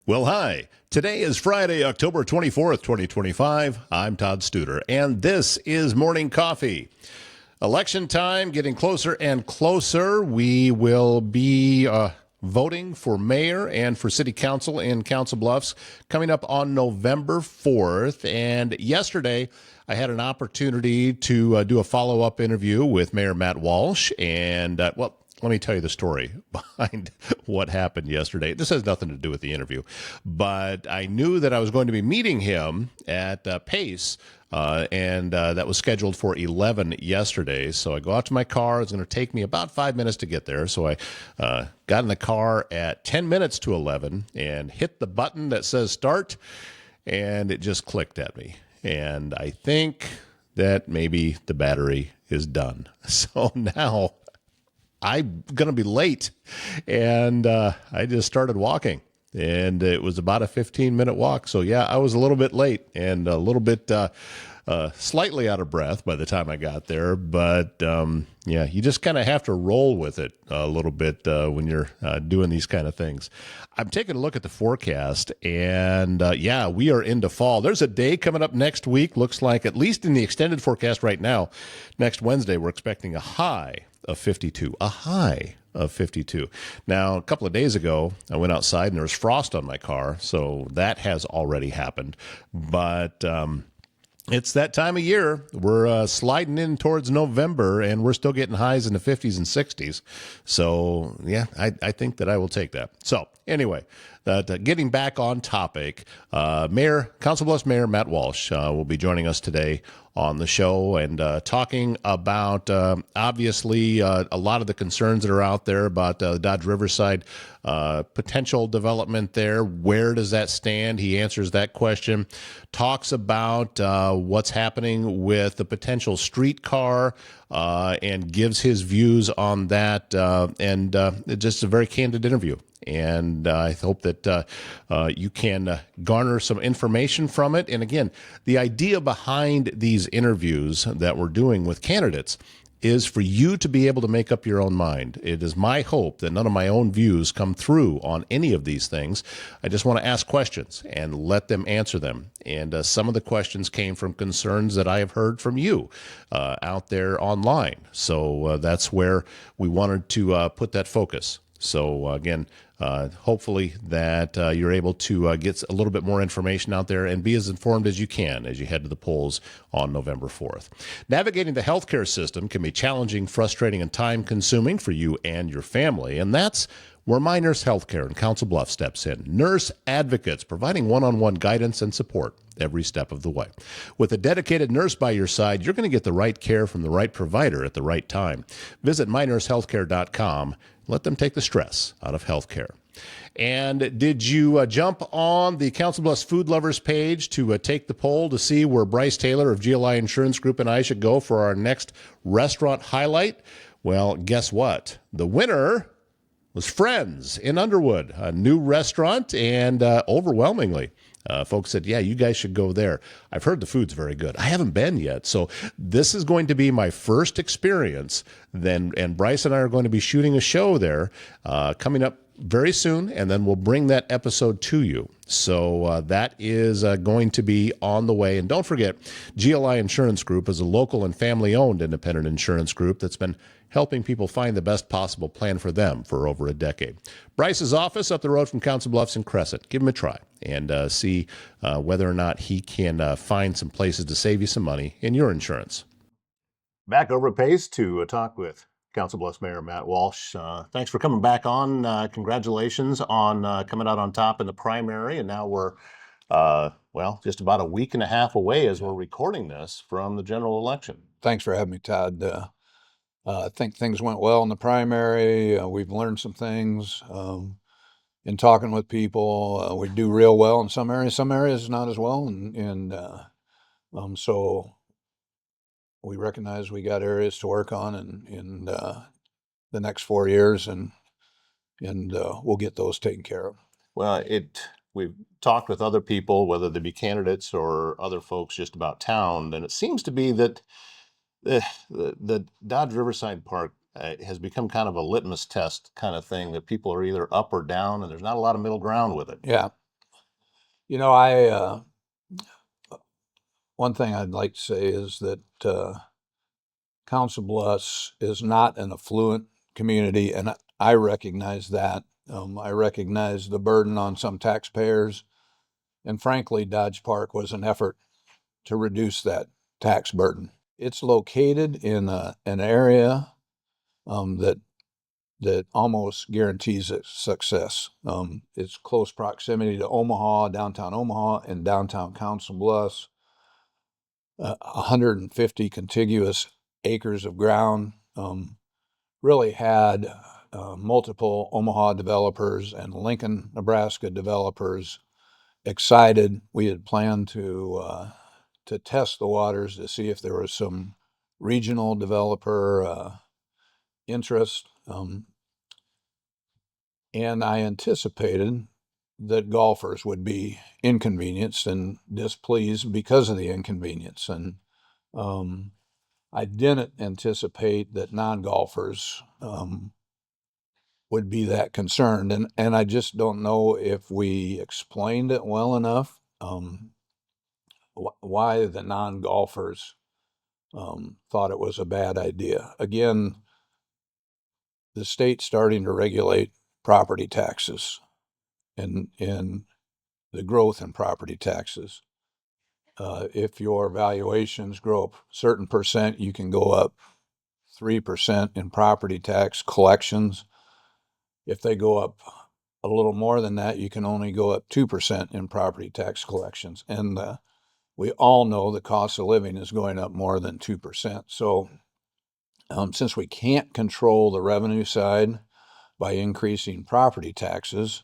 Well, hi. Today is Friday, October 24th, 2025. I'm Todd Studer, and this is Morning Coffee. Election time getting closer and closer. We will be voting for mayor and for city council in Council Bluffs coming up on November 4th. And yesterday, I had an opportunity to do a follow-up interview with Mayor Matt Walsh. And, let me tell you the story behind what happened yesterday. This has nothing to do with the interview, but I knew that I was going to be meeting him at Pace, and that was scheduled for 11 yesterday. So I go out to my car. It's going to take me about 5 minutes to get there. So I got in the car at 10 minutes to 11 and hit the button that says start, and it just clicked at me. And I think that maybe the battery is done. So now I'm going to be late, and I just started walking, and it was about a 15-minute walk. So, yeah, I was a little bit late and a little bit slightly out of breath by the time I got there. But, yeah, you just kind of have to roll with it a little bit when you're doing these kind of things. I'm taking a look at the forecast, and, yeah, we are into fall. There's a day coming up next week, looks like, at least in the extended forecast right now. Next Wednesday, we're expecting a high of 52, a high of 52. Now, a couple of days ago, I went outside and there was frost on my car, so that has already happened. But it's that time of year. We're sliding in towards November, and we're still getting highs in the 50s and 60s. So, yeah, I think that I will take that. So, anyway, getting back on topic, Council Bluffs Mayor Matt Walsh will be joining us today on the show and talking about, obviously, a lot of the concerns that are out there about the Dodge Riverside potential development there. Where does that stand? He answers that question. Talks about what's happening with the potential streetcar and gives his views on that. And just a very candid interview. And I hope that you can garner some information from it. And again, the idea behind these interviews that we're doing with candidates is for you to be able to make up your own mind. It is my hope that none of my own views come through on any of these things. I just want to ask questions and let them answer them. And some of the questions came from concerns that I have heard from you out there online. So that's where we wanted to put that focus. So again, hopefully that you're able to get a little bit more information out there and be as informed as you can as you head to the polls on November 4th. Navigating the healthcare system can be challenging, frustrating, and time-consuming for you and your family, and that's where My Nurse Healthcare in Council Bluffs steps in. Nurse advocates providing one-on-one guidance and support every step of the way. With a dedicated nurse by your side, you're going to get the right care from the right provider at the right time. Visit mynursehealthcare.com. Let them take the stress out of healthcare. And did you jump on the Council Bluffs Food Lovers page to take the poll to see where Bryce Taylor of GLI Insurance Group and I should go for our next restaurant highlight? Well, guess what? The winner was Friends in Underwood, a new restaurant, and overwhelmingly, folks said, yeah, you guys should go there. I've heard the food's very good. I haven't been yet, so this is going to be my first experience. Then, and Bryce and I are going to be shooting a show there coming up very soon, and then we'll bring that episode to you. So that is going to be on the way. And don't forget, GLI Insurance Group is a local and family-owned independent insurance group that's been helping people find the best possible plan for them for over a decade. Bryce's office up the road from Council Bluffs and Crescent. Give him a try and see whether or not he can find some places to save you some money in your insurance. Back over at Pace to talk with Council Bluffs Mayor Matt Walsh. Thanks for coming back on. Congratulations on coming out on top in the primary. And now we're, just about a week and a half away as we're recording this from the general election. Thanks for having me, Todd. I think things went well in the primary. We've learned some things in talking with people. We do real well in some areas not as well. So we recognize we got areas to work on in the next 4 years, and we'll get those taken care of. Well, we've talked with other people, whether they be candidates or other folks just about town, and it seems to be that the Dodge Riverside Park has become kind of a litmus test kind of thing, that people are either up or down, and there's not a lot of middle ground with it. Yeah. You know, I one thing I'd like to say is that Council Bluffs is not an affluent community, and I recognize that. I recognize the burden on some taxpayers, and frankly, Dodge Park was an effort to reduce that tax burden. It's located in an area that almost guarantees its success. It's close proximity to downtown Omaha, and downtown Council Bluffs. 150 contiguous acres of ground. Really had multiple Omaha developers and Lincoln, Nebraska developers excited. We had planned to test the waters to see if there was some regional developer interest. And I anticipated that golfers would be inconvenienced and displeased because of the inconvenience. And I didn't anticipate that non-golfers would be that concerned. And I just don't know if we explained it well enough, why the non-golfers thought it was a bad idea. Again, the state's starting to regulate property taxes and the growth in property taxes. If your valuations grow up a certain percent, you can go up 3% in property tax collections. If they go up a little more than that, you can only go up 2% in property tax collections. And we all know the cost of living is going up more than 2%. So since we can't control the revenue side by increasing property taxes,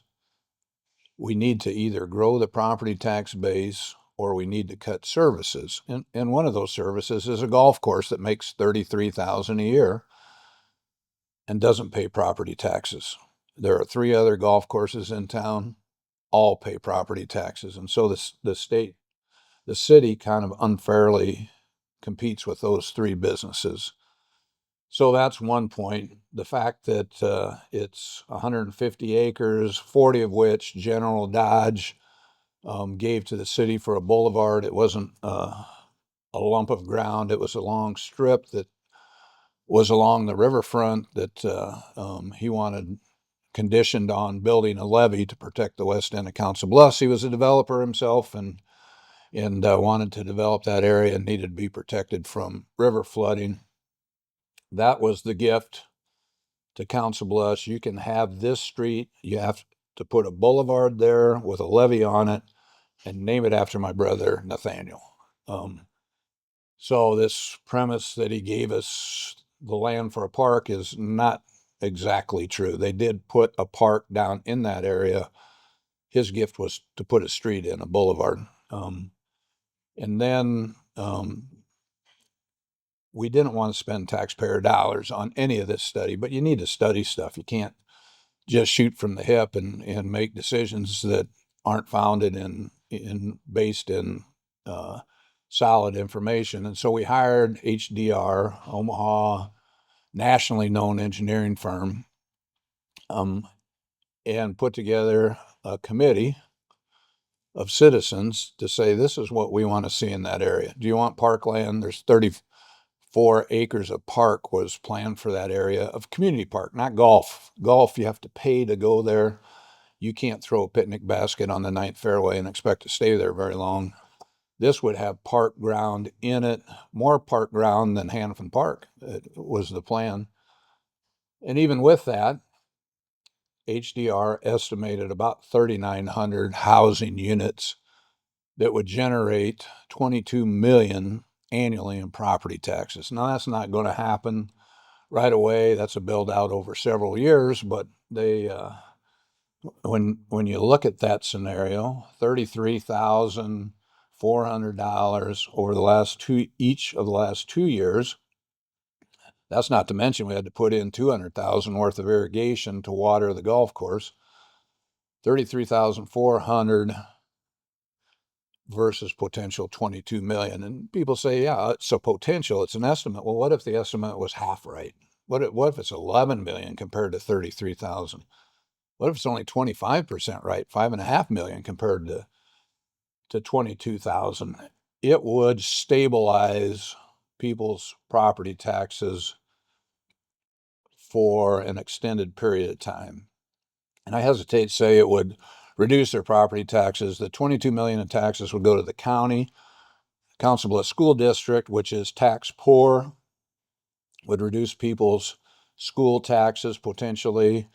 we need to either grow the property tax base or we need to cut services. And one of those services is a golf course that makes $33,000 a year and doesn't pay property taxes. There are 3 other golf courses in town, all pay property taxes. And so the city kind of unfairly competes with those 3 businesses. So that's one point. The fact that it's 150 acres, 40 of which General Dodge gave to the city for a boulevard. It wasn't a lump of ground. It was a long strip that was along the riverfront that he wanted conditioned on building a levee to protect the west end of Council Bluffs. He was a developer himself and wanted to develop that area and needed to be protected from river flooding. That was the gift to Council Bluffs. You can have this street. You have to put a boulevard there with a levee on it and name it after my brother, Nathaniel. So this premise that he gave us the land for a park is not exactly true. They did put a park down in that area. His gift was to put a street in, a boulevard. And then we didn't want to spend taxpayer dollars on any of this study, but you need to study stuff. You can't just shoot from the hip and make decisions that aren't founded based in solid information. And so we hired HDR, Omaha, nationally known engineering firm, and put together a committee of citizens to say, this is what we want to see in that area. Do you want parkland? There's 34 acres of park was planned for that area of community park, not golf. Golf, you have to pay to go there. You can't throw a picnic basket on the ninth fairway and expect to stay there very long. This would have park ground in it, more park ground than Hannafin Park. It was the plan. And even with that, HDR estimated about 3,900 housing units that would generate 22 million annually in property taxes. Now that's not going to happen right away. That's a build out over several years, but they when you look at that scenario, $33,400 over each of the last 2 years. That's not to mention we had to put in $200,000 worth of irrigation to water the golf course. 33,400 versus potential 22 million. And people say, yeah, it's a potential, it's an estimate. Well, what if the estimate was half right? What if it's 11 million compared to 33,000? What if it's only 25% right, 5.5 million compared to to 22,000, it would stabilize people's property taxes for an extended period of time. And I hesitate to say it would reduce their property taxes. The 22 million in taxes would go to the county. Council Bluffs School District, which is tax poor, would reduce people's school taxes potentially,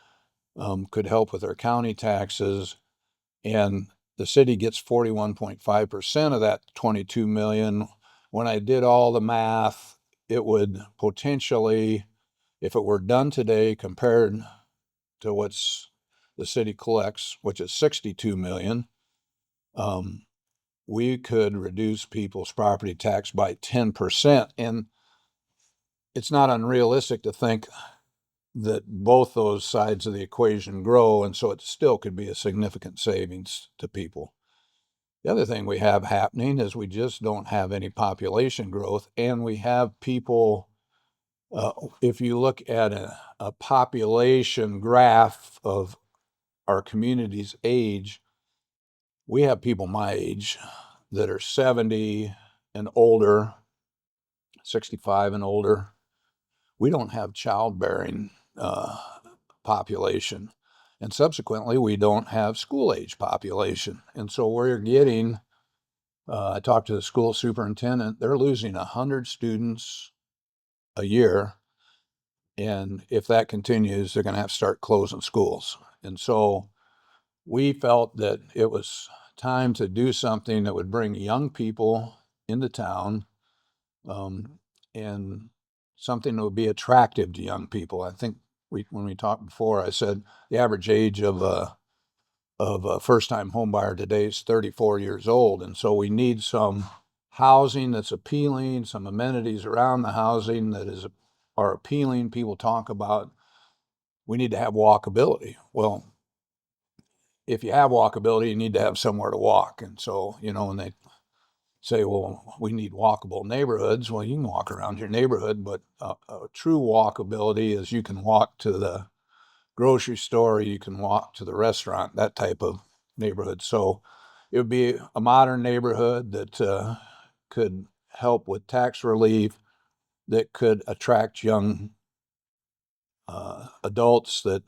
could help with their county taxes. And the city gets 41.5% of that 22 million. When I did all the math, it would potentially, if it were done today compared to what's the city collects, which is 62 million, we could reduce people's property tax by 10%. And it's not unrealistic to think that both those sides of the equation grow, and so it still could be a significant savings to people. The other thing we have happening is we just don't have any population growth, and we have people, if you look at a population graph of our community's age, we have people my age that are 70 and older, 65 and older. We don't have childbearing population. And subsequently, we don't have school age population. And so we're getting, I talked to the school superintendent, they're losing 100 students a year. And if that continues, they're going to have to start closing schools. And so we felt that it was time to do something that would bring young people into town, and something that would be attractive to young people. I think when we talked before, I said the average age of a first-time homebuyer today is 34 years old, and so we need some housing that's appealing, some amenities around the housing that are appealing. People talk about we need to have walkability. Well, if you have walkability, you need to have somewhere to walk, and so when they say, well, we need walkable neighborhoods. Well, you can walk around your neighborhood, but a true walkability is you can walk to the grocery store, you can walk to the restaurant, that type of neighborhood. So it would be a modern neighborhood that could help with tax relief, that could attract young adults, that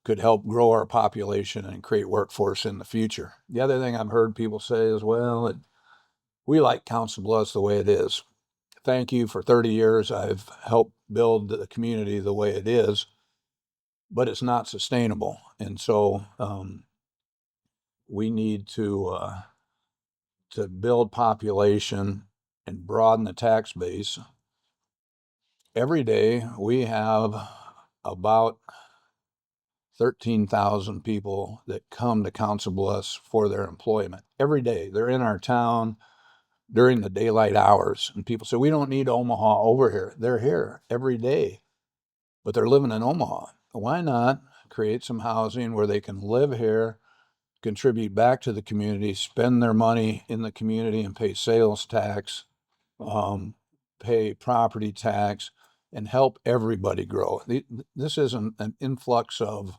could help grow our population and create workforce in the future. The other thing I've heard people say is, well, we like Council Bluffs the way it is. Thank you. For 30 years, I've helped build the community the way it is, but it's not sustainable. And so we need to build population and broaden the tax base. Every day we have about 13,000 people that come to Council Bluffs for their employment. Every day they're in our town during the daylight hours. And people say, we don't need Omaha over here. They're here every day, but they're living in Omaha. Why not create some housing where they can live here, contribute back to the community, spend their money in the community and pay sales tax, pay property tax, and help everybody grow. This isn't an influx of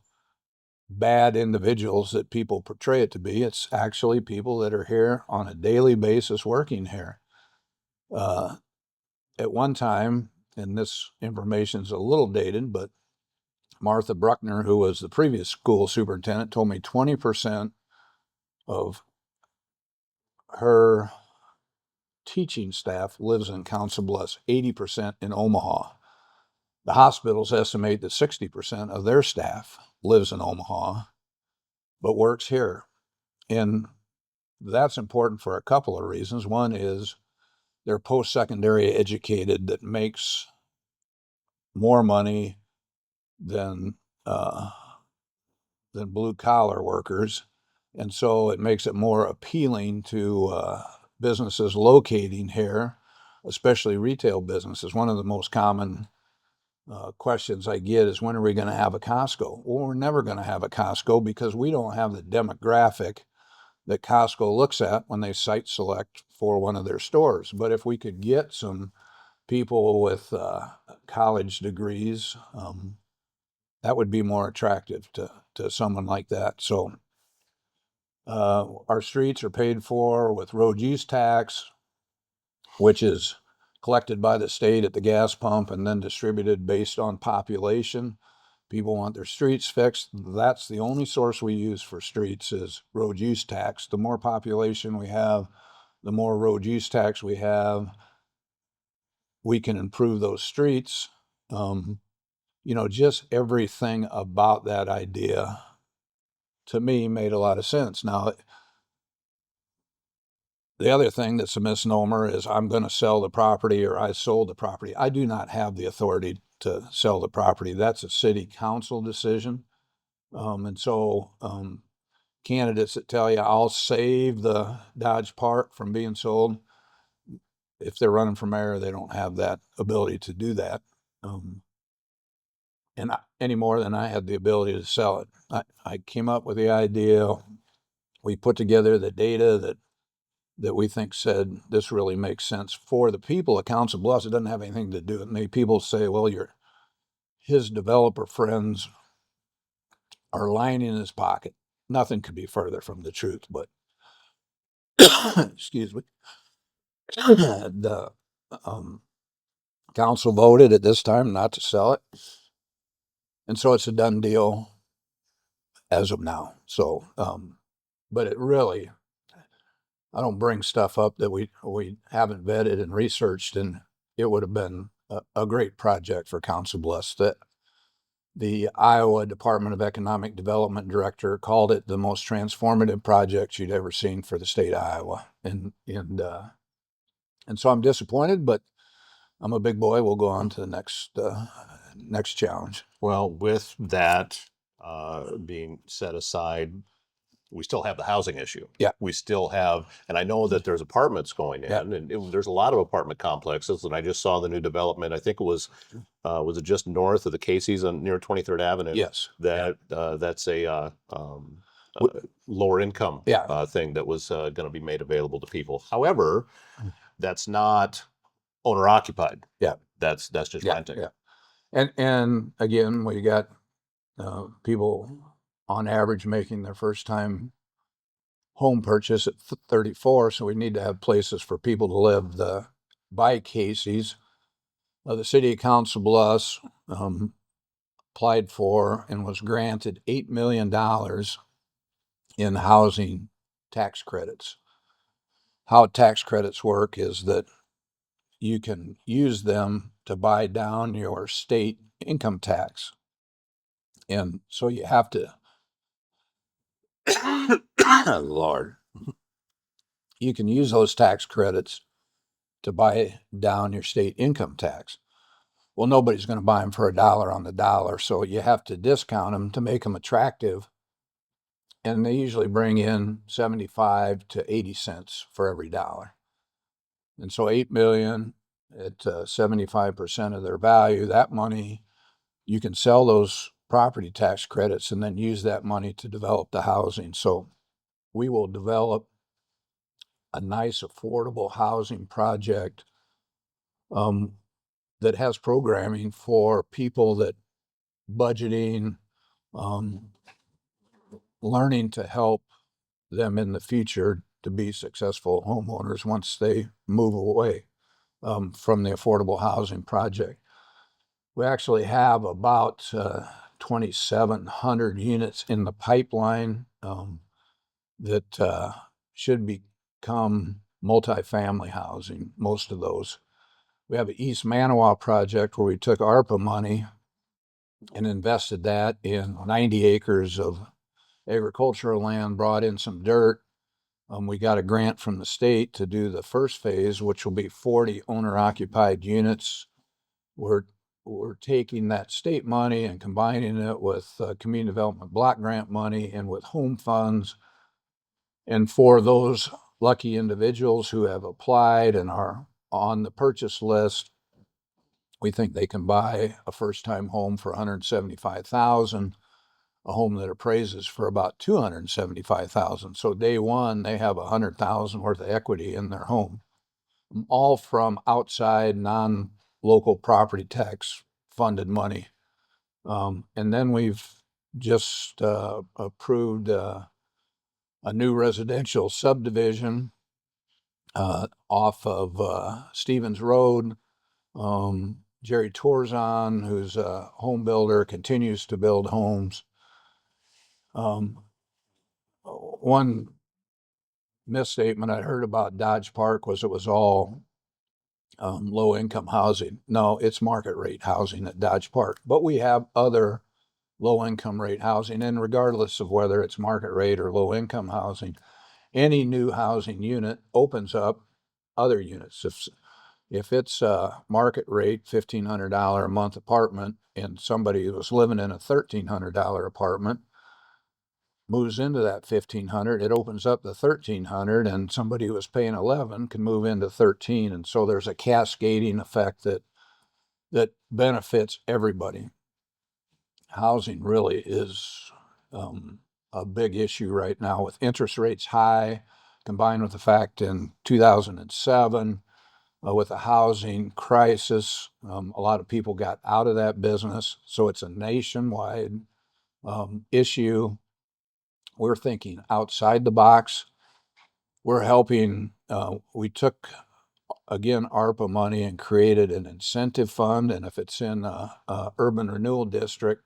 bad individuals that people portray it to be. It's actually people that are here on a daily basis working here. At one time, and this information is a little dated, but Martha Bruckner, who was the previous school superintendent, told me 20% of her teaching staff lives in Council Bluffs, 80% in Omaha. The hospitals estimate that 60% of their staff lives in Omaha, but works here. And that's important for a couple of reasons. One is they're post-secondary educated that makes more money than blue collar workers. And so it makes it more appealing to businesses locating here, especially retail businesses. One of the most common questions I get is, when are we going to have a Costco? Well, we're never going to have a Costco because we don't have the demographic that Costco looks at when they site select for one of their stores. But if we could get some people with college degrees, that would be more attractive to someone like that. So Our streets are paid for with road use tax, which is collected by the state at the gas pump and then distributed based on population. People want their streets fixed. That's the only source we use for streets is road use tax. The more population we have, the more road use tax we have, we can improve those streets. Just everything about that idea to me made a lot of sense. Now, the other thing that's a misnomer is I'm going to sell the property or I sold the property. I do not have the authority to sell the property. That's a city council decision. And so candidates that tell you I'll save the Dodge Park from being sold, if they're running for mayor, they don't have that ability to do that. Any more than I had the ability to sell it. I came up with the idea. We put together the data that we think said this really makes sense for the people of Council Bluffs. It doesn't have anything to do with me. People say, well, his developer friends are lying in his pocket. Nothing could be further from the truth, but excuse me. The council voted at this time not to sell it. And so it's a done deal as of now. So, but it really, I don't bring stuff up that we haven't vetted and researched, and it would have been a great project for Council Bluffs. That the Iowa Department of Economic Development director called it the most transformative project she'd ever seen for the state of Iowa, and so I'm disappointed, but I'm a big boy. We'll go on to the next challenge. Well, with that being set aside, we still have the housing issue. Yeah. We still have, and I know that there's apartments going in, Yeah. and there's a lot of apartment complexes. And I just saw the new development. I think it was it just north of the Casey's on near 23rd Avenue? Yes. That's a lower income Yeah. thing that was going to be made available to people. However, that's not owner occupied. Yeah. That's just renting. Yeah. And again, we got people on average making their first time home purchase at 34, so we need to have places for people to live. By Casey's, the city of Council Bluffs applied for and was granted $8 million in housing tax credits. How tax credits work is that you can use them to buy down your state income tax. And so you have to, Lord, you can use those tax credits to buy down your state income tax. Well, nobody's going to buy them for $1 on the dollar, so you have to discount them to make them attractive. And they usually bring in 75 to 80 cents for every dollar. And so 8 million at 75% of their value, that money, you can sell those property tax credits and then use that money to develop the housing. So we will develop a nice affordable housing project that has programming for people that budgeting, learning to help them in the future to be successful homeowners once they move away from the affordable housing project. We actually have about 2,700 units in the pipeline that should become multifamily housing, most of those. We have an East Manawa project where we took ARPA money and invested that in 90 acres of agricultural land, brought in some dirt. We got a grant from the state to do the first phase, which will be 40 owner-occupied units. We're taking that state money and combining it with community development block grant money and with home funds. And for those lucky individuals who have applied and are on the purchase list, we think they can buy a first-time home for $175,000, a home that appraises for about $275,000. So day one, they have $100,000 worth of equity in their home, all from outside non-local property tax funded money. And then we've just approved a new residential subdivision off of Stevens Road. Jerry Torzon, who's a home builder, continues to build homes. One misstatement I heard about Dodge Park was it was all low income housing. No, it's market rate housing at Dodge Park, but we have other low income rate housing. And regardless of whether it's market rate or low income housing, any new housing unit opens up other units. If it's a market rate $1,500 a month apartment and somebody was living in a $1,300 apartment moves into that 1,500, it opens up the 1,300, and somebody who was paying 11 can move into 13. And so there's a cascading effect that benefits everybody. Housing really is a big issue right now with interest rates high, combined with the fact in 2007, with the housing crisis, a lot of people got out of that business. So it's a nationwide issue. We're thinking outside the box. We're helping. We took, again, ARPA money and created an incentive fund. And if it's in a urban renewal district,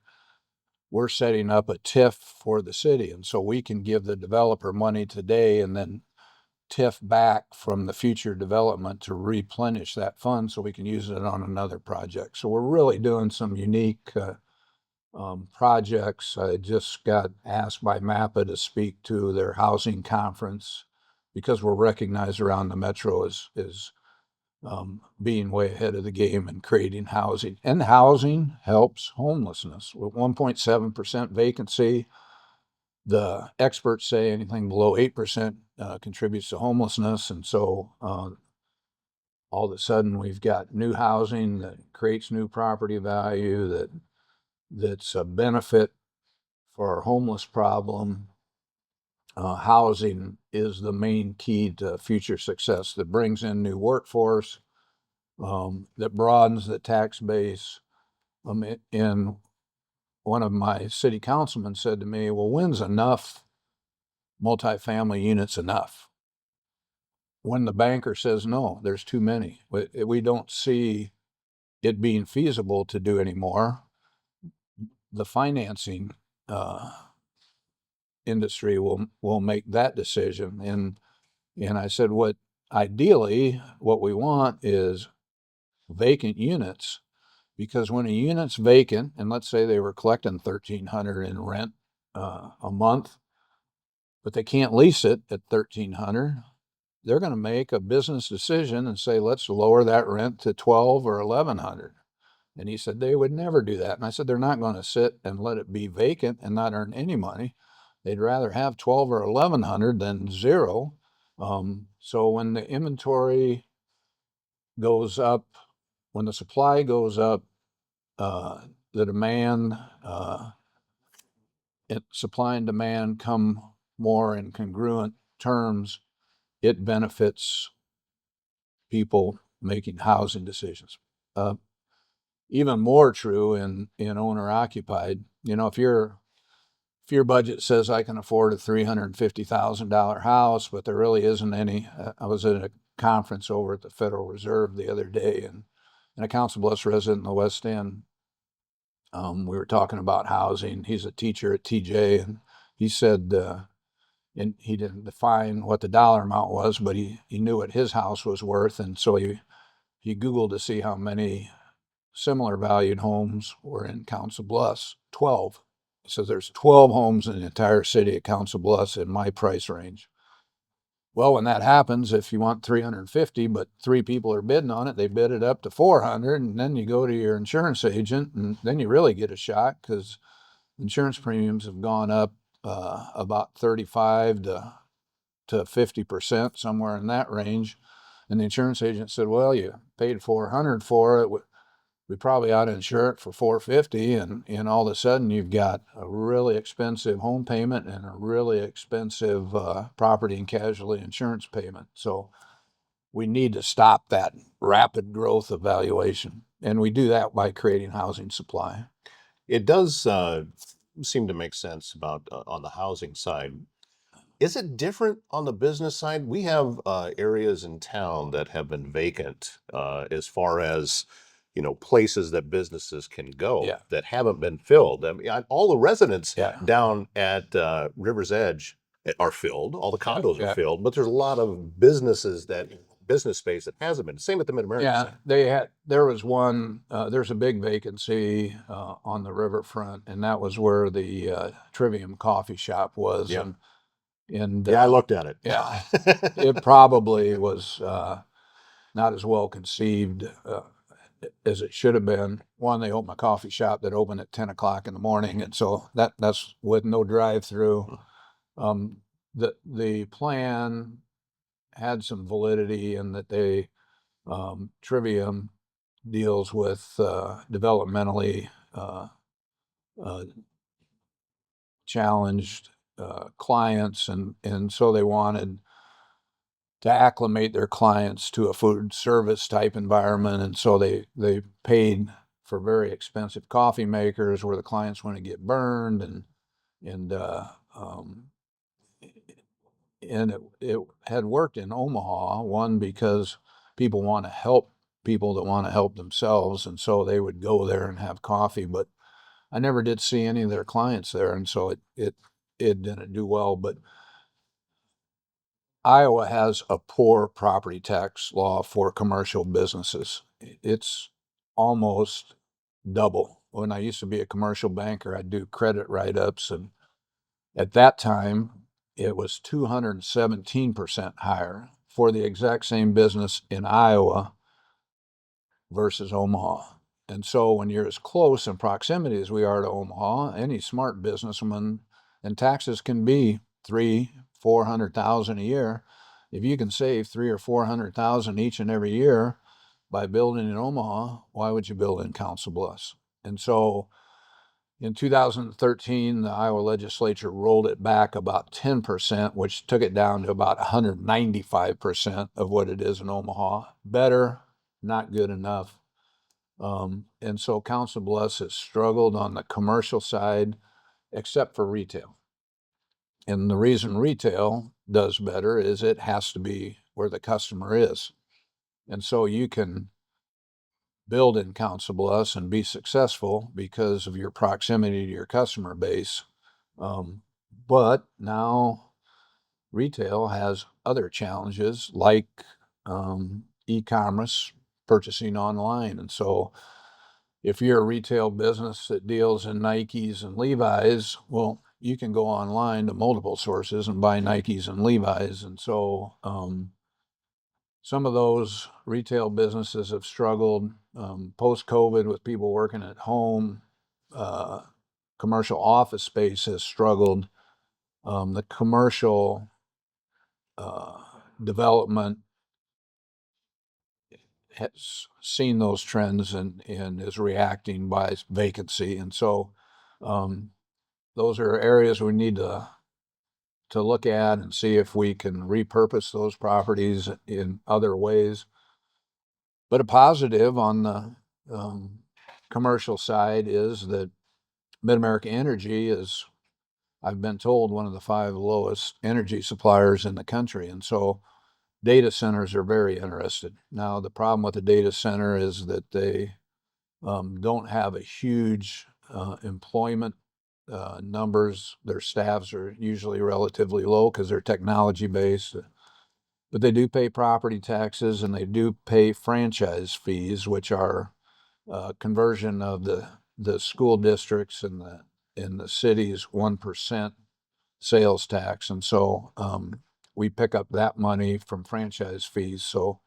we're setting up a TIF for the city. And so we can give the developer money today and then TIF back from the future development to replenish that fund so we can use it on another project. So we're really doing some unique projects. I just got asked by MAPA to speak to their housing conference because we're recognized around the metro as being way ahead of the game and creating housing. And housing helps homelessness. With 1.7% vacancy, the experts say anything below 8% contributes to homelessness. And so all of a sudden we've got new housing that creates new property value that's a benefit for our homeless problem. Housing is the main key to future success that brings in new workforce, that broadens the tax base. And one of my city councilmen said to me, well, when's enough multifamily units enough? When the banker says, no, there's too many. We don't see it being feasible to do anymore. The financing industry will make that decision. And I said, ideally, what we want is vacant units, because when a unit's vacant, and let's say they were collecting $1,300 in rent a month, but they can't lease it at $1,300, they're going to make a business decision and say, let's lower that rent to $1,200 or $1,100. And he said they would never do that. And I said they're not going to sit and let it be vacant and not earn any money. They'd rather have $1,200 or $1,100 than zero. So when the inventory goes up, when the supply goes up, the demand, supply and demand come more in congruent terms, it benefits people making housing decisions. Even more true in owner occupied. If your budget says I can afford a $350,000 house, but there really isn't any. I was at a conference over at the Federal Reserve the other day, and a Council Bluffs resident in the West End. We were talking about housing. He's a teacher at TJ, and he said, and he didn't define what the dollar amount was, but he knew what his house was worth, and so he Googled to see how many similar valued homes were in Council Bluffs. 12. He says there's 12 homes in the entire city of Council Bluffs in my price range. Well, when that happens, if you want 350, but 3 people are bidding on it, they bid it up to 400, and then you go to your insurance agent, and then you really get a shock because insurance premiums have gone up about 35 to 50%, somewhere in that range. And the insurance agent said, well, you paid 400 for it. We probably ought to insure it for 450, and all of a sudden you've got a really expensive home payment and a really expensive property and casualty insurance payment. So we need to stop that rapid growth of valuation, and we do that by creating housing supply. It does seem to make sense about on the housing side. Is it different on the business side? We have areas in town that have been vacant as far as, places that businesses can go Yeah, that haven't been filled. I mean, all the residents yeah, down at River's Edge are filled. All the yeah, condos are yeah. filled, but there's a lot of business space that hasn't been. Same with the Mid-America Yeah, side. there was one, there's a big vacancy on the riverfront, and that was where the Trivium coffee shop was. Yeah. And Yeah, I looked at it. yeah, it probably was not as well conceived as it should have been. One, they opened a coffee shop that opened at 10 o'clock in the morning, and so that's with no drive-through. Um, the plan had some validity in that Trivium deals with developmentally uh, challenged clients, and so they wanted to acclimate their clients to a food service type environment, and so they paid for very expensive coffee makers where the clients want to get burned, and um, it had worked in Omaha. One, because people want to help people that want to help themselves, and so they would go there and have coffee. But I never did see any of their clients there, and so it didn't do well. But Iowa has a poor property tax law for commercial businesses. It's almost double. When I used to be a commercial banker, I'd do credit write-ups, and at that time, it was 217% higher for the exact same business in Iowa versus Omaha. And so when you're as close in proximity as we are to Omaha, any smart businessman, and taxes can be 300,000-400,000 a year. If you can save 300,000 or 400,000 each and every year by building in Omaha, why would you build in Council Bluffs? And so in 2013, the Iowa legislature rolled it back about 10%, which took it down to about 195% of what it is in Omaha. Better, not good enough. And so Council Bluffs has struggled on the commercial side, except for retail. And the reason retail does better is it has to be where the customer is. And so you can build in Council Bluffs and be successful because of your proximity to your customer base. Um, but now retail has other challenges like e-commerce, purchasing online. And so if you're a retail business that deals in Nikes and Levi's, well, you can go online to multiple sources and buy Nikes and Levi's. And so some of those retail businesses have struggled post-COVID with people working at home. Uh, Commercial office space has struggled. The commercial uh, development has seen those trends and is reacting by vacancy. And so um, those are areas we need to look at and see if we can repurpose those properties in other ways. But a positive on the um, commercial side is that Mid-America Energy is, I've been told, one of the 5 lowest energy suppliers in the country. And so data centers are very interested. Now, the problem with the data center is that they don't have a huge employment numbers. Their staffs are usually relatively low because they're technology based. But they do pay property taxes and they do pay franchise fees, which are conversion of the school districts and the city's 1% sales tax. And so we pick up that money from franchise fees. So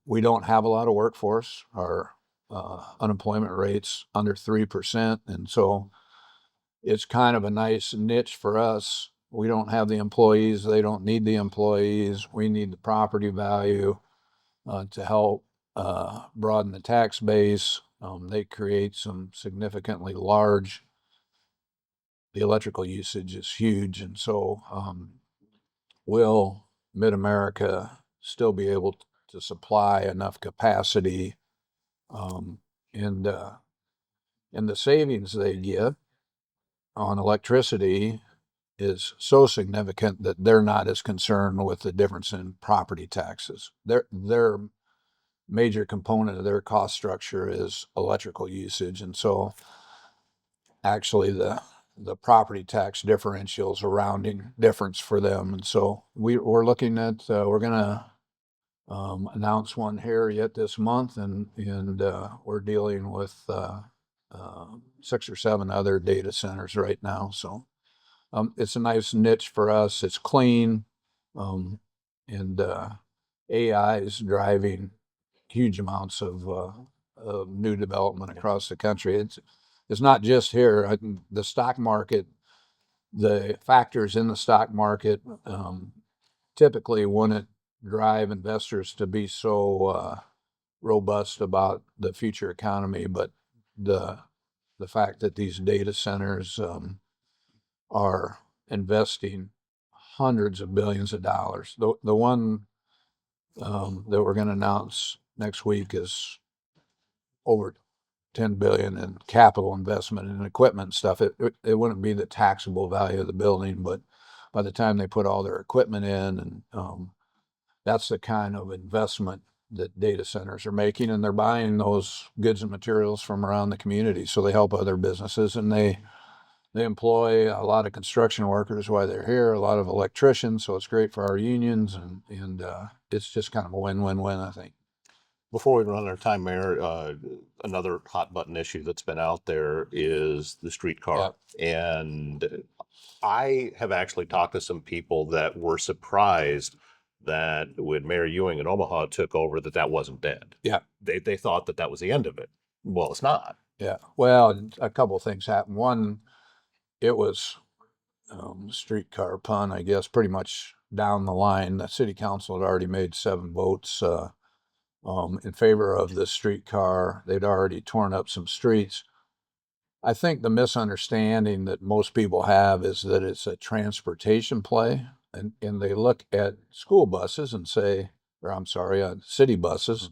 we don't have a lot of workforce. Our unemployment rate's under 3%. And so it's kind of a nice niche for us. We don't have the employees. They don't need the employees. We need the property value to help broaden the tax base. They create some significantly large, the electrical usage is huge. And so will Mid-America still be able to supply enough capacity um, and and the savings they get on electricity is so significant that they're not as concerned with the difference in property taxes. Their major component of their cost structure is electrical usage, and so actually the property tax differential is a rounding difference for them. And so we're looking at we're going to announce one here yet this month, and we're dealing with 6 or 7 other data centers right now. So it's a nice niche for us. It's clean, um, and AI is driving huge amounts of new development across the country. It's not just here. The stock market, the factors in the stock market, typically wouldn't drive investors to be so robust about the future economy, but the the fact that these data centers are investing hundreds of billions of dollars. The one that we're going to announce next week is over 10 billion in capital investment in equipment and stuff. It wouldn't be the taxable value of the building, but by the time they put all their equipment in, and that's the kind of investment that data centers are making, and they're buying those goods and materials from around the community. So they help other businesses, and they employ a lot of construction workers while they're here, a lot of electricians. So it's great for our unions, and it's just kind of a win-win-win, I think. Before we run out of time, Mayor, another hot button issue that's been out there is the streetcar. And I have actually talked to some people that were surprised that when Mayor Ewing in Omaha took over, that wasn't dead. Yeah. They thought that was the end of it. Well, it's not. Yeah. Well, a couple of things happened. One, it was streetcar pun, I guess, pretty much down the line. The city council had already made 7 votes in favor of the streetcar. They'd already torn up some streets. I think the misunderstanding that most people have is that it's a transportation play, and they look at school buses and say, or I'm sorry, city buses,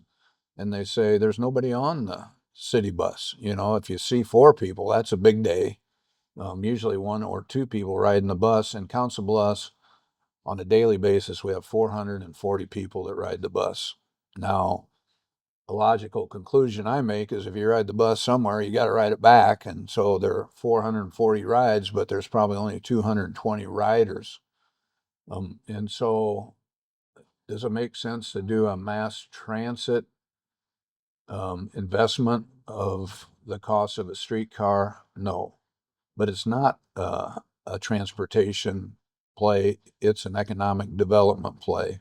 and they say there's nobody on the city bus. You know, if you see 4 people, that's a big day. Usually 1 or 2 people riding the bus. In Council Bluffs, on a daily basis, we have 440 people that ride the bus. Now, a logical conclusion I make is if you ride the bus somewhere, you got to ride it back. And so there are 440 rides, but there's probably only 220 riders. And so does it make sense to do a mass transit investment of the cost of a streetcar? No, but it's not a transportation play. It's an economic development play.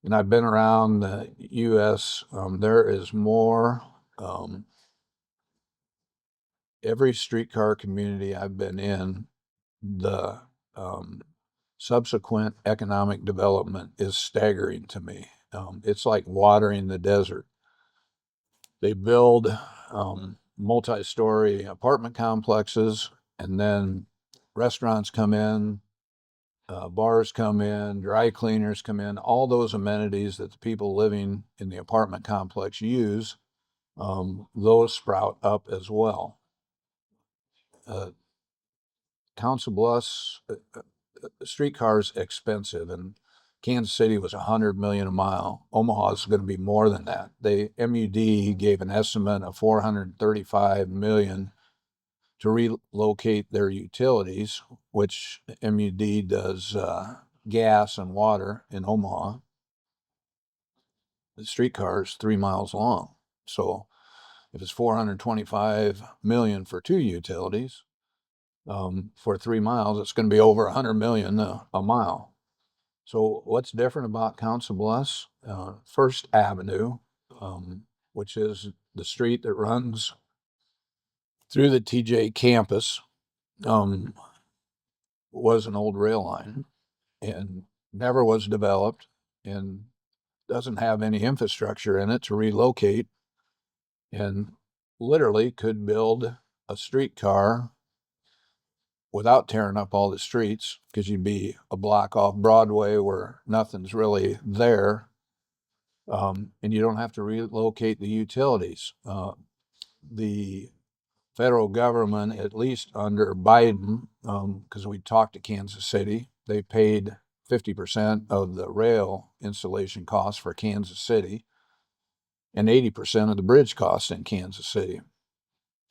And I've been around the U.S. There is more. Every streetcar community I've been in, the subsequent economic development is staggering to me. It's like watering the desert. They build multi-story apartment complexes, and then restaurants come in, bars come in, dry cleaners come in, all those amenities that the people living in the apartment complex use, those sprout up as well. Council Bluffs, streetcars expensive, and Kansas City was 100 million a mile. Omaha is going to be more than that. The MUD gave an estimate of 435 million to relocate their utilities, which MUD does gas and water in Omaha. The streetcar is 3 miles long. So if it's 425 million for 2 utilities, for 3 miles, it's going to be over 100 million a mile. So what's different about Council Bluffs? First Avenue, which is the street that runs through the TJ campus, was an old rail line and never was developed and doesn't have any infrastructure in it to relocate, and literally could build a streetcar without tearing up all the streets, because you'd be a block off Broadway where nothing's really there, and you don't have to relocate the utilities. The federal government, at least under Biden, because we talked to Kansas City, they paid 50% of the rail installation costs for Kansas City and 80% of the bridge costs in Kansas City.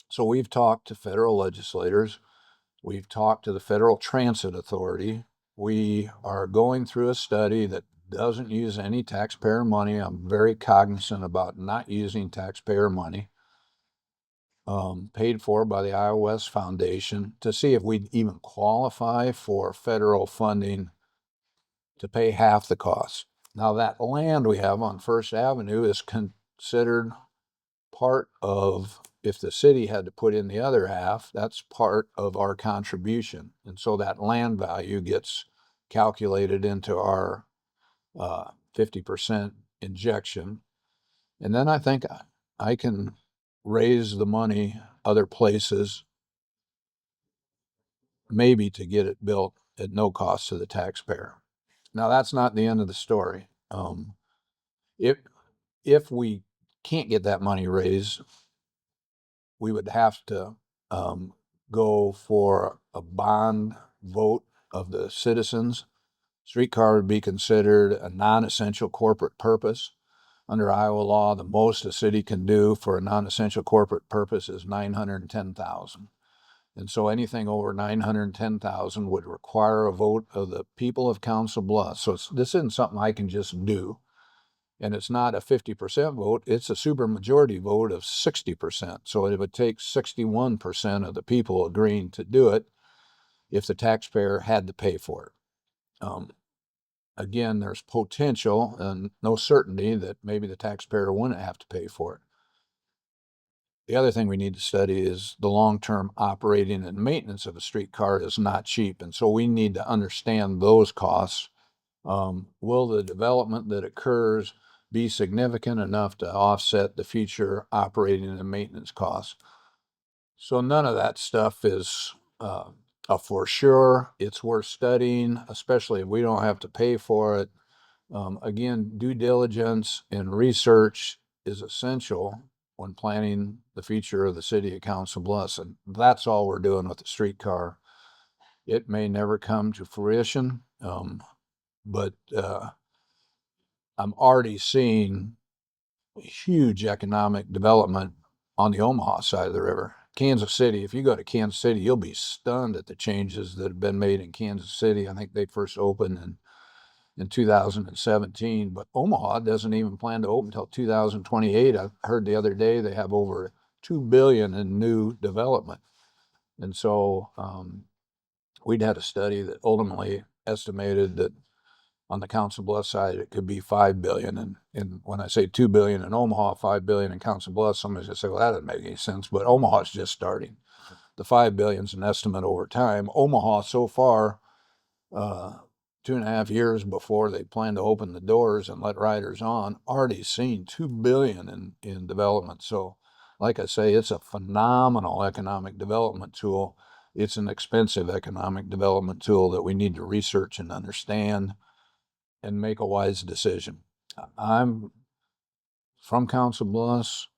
So we've talked to federal legislators. We've talked to the Federal Transit Authority. We are going through a study that doesn't use any taxpayer money. I'm very cognizant about not using taxpayer money, paid for by the Iowa West Foundation, to see if we'd even qualify for federal funding to pay half the cost. Now, that land we have on First Avenue is considered part of, if the city had to put in the other half, that's part of our contribution. And so that land value gets calculated into our 50% injection. And then I think I can raise the money other places, maybe to get it built at no cost to the taxpayer. Now, that's not the end of the story. If if we can't get that money raised, we would have to go for a bond vote of the citizens. Streetcar would be considered a non-essential corporate purpose. Under Iowa law, the most a city can do for a non-essential corporate purpose is $910,000. And so anything over $910,000 would require a vote of the people of Council Bluffs. So this isn't something I can just do. And it's not a 50% vote, it's a supermajority vote of 60%. So it would take 61% of the people agreeing to do it if the taxpayer had to pay for it. Again, there's potential and no certainty that maybe the taxpayer wouldn't have to pay for it. The other thing we need to study is the long-term operating and maintenance of a streetcar is not cheap. And so we need to understand those costs. Will the development that occurs be significant enough to offset the future operating and maintenance costs? So none of that stuff is a for sure. It's worth studying, especially if we don't have to pay for it. Again, due diligence and research is essential when planning the future of the city of Council Bluffs. And that's all we're doing with the streetcar. It may never come to fruition, but I'm already seeing huge economic development on the Omaha side of the river. Kansas City, if you go to Kansas City, you'll be stunned at the changes that have been made in Kansas City. I think they first opened in 2017, but Omaha doesn't even plan to open until 2028. I heard the other day they have over $2 billion in new development. And so we'd had a study that ultimately estimated that on the Council Bluffs side, it could be $5 billion. And when I say $2 billion in Omaha, $5 billion in Council Bluffs, somebody's gonna say, well, that doesn't make any sense. But Omaha's just starting. The $5 billion is an estimate over time. Omaha so far, 2.5 years before they plan to open the doors and let riders on, already seen $2 billion in development. So, like I say, it's a phenomenal economic development tool. It's an expensive economic development tool that we need to research and understand and make a wise decision. I'm from Council Bluffs.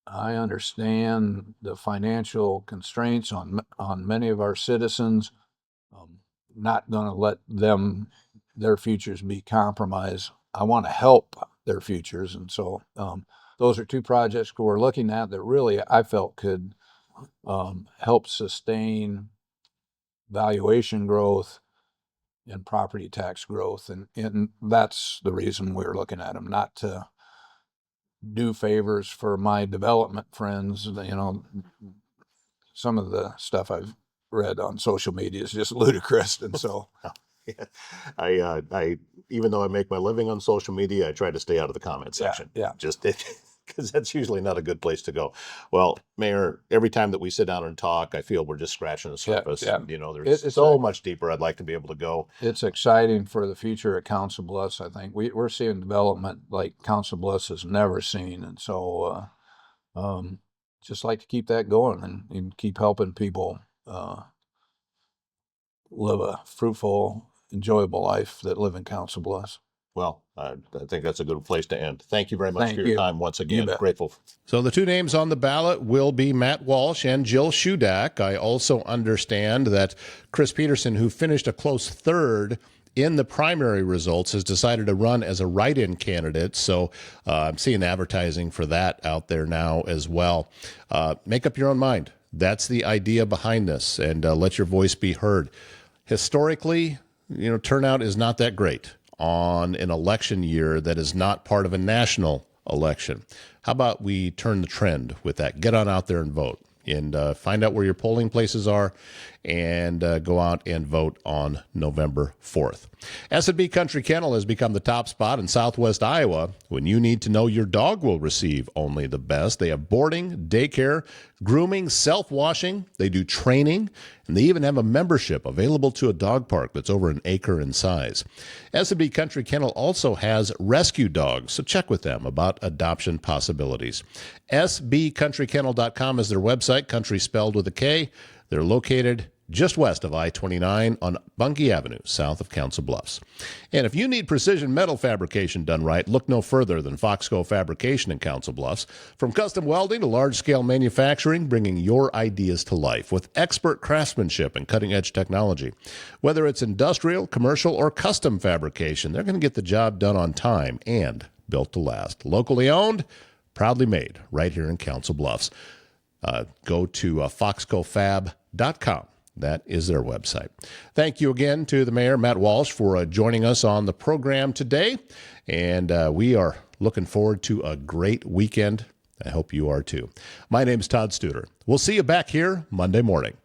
I understand the financial constraints on many of our citizens. Not going to let their futures be compromised. I want to help their futures, and so those are two projects we're looking at that really I felt could help sustain valuation growth and property tax growth, and that's the reason we're looking at them, not to do favors for my development friends. You know, some of the stuff I've read on social media is just ludicrous, and so I even though I make my living on social media, I try to stay out of the comment section. yeah. Just because that's usually not a good place to go. Well, Mayor, every time that we sit down and talk, I feel we're just scratching the surface. Yeah. You know, there's It's so much deeper I'd like to be able to go. It's exciting for the future at Council Bluffs. I think we're seeing development like Council Bluffs has never seen, and so just like to keep that going and keep helping people live a fruitful, enjoyable life that live in Council Bluffs. Well, I think that's a good place to end. Thank you very much Thank for your you. time once You again. bet. Grateful. So the two names on the ballot will be Matt Walsh and Jill Shudak. I also understand that Chris Peterson, who finished a close third in the primary results, has decided to run as a write-in candidate. So I'm seeing advertising for that out there now as well. Make up your own mind. That's the idea behind this, and let your voice be heard. Historically, turnout is not that great on an election year that is not part of a national election. How about we turn the trend with that? Get on out there and vote, and find out where your polling places are, and go out and vote on November 4th. S&B Country Kennel has become the top spot in Southwest Iowa when you need to know your dog will receive only the best. They have boarding, daycare, grooming, self-washing. They do training, and they even have a membership available to a dog park that's over an acre in size. S&B Country Kennel also has rescue dogs, so check with them about adoption possibilities. sbcountrykennel.com is their website, country spelled with a K. They're located just west of I-29 on Bunkie Avenue, south of Council Bluffs. And if you need precision metal fabrication done right, look no further than Foxco Fabrication in Council Bluffs. From custom welding to large-scale manufacturing, bringing your ideas to life with expert craftsmanship and cutting-edge technology. Whether it's industrial, commercial, or custom fabrication, they're going to get the job done on time and built to last. Locally owned, proudly made, right here in Council Bluffs. Go to foxcofab.com. That is their website. Thank you again to the mayor, Matt Walsh, for joining us on the program today. And we are looking forward to a great weekend. I hope you are too. My name is Todd Studer. We'll see you back here Monday morning.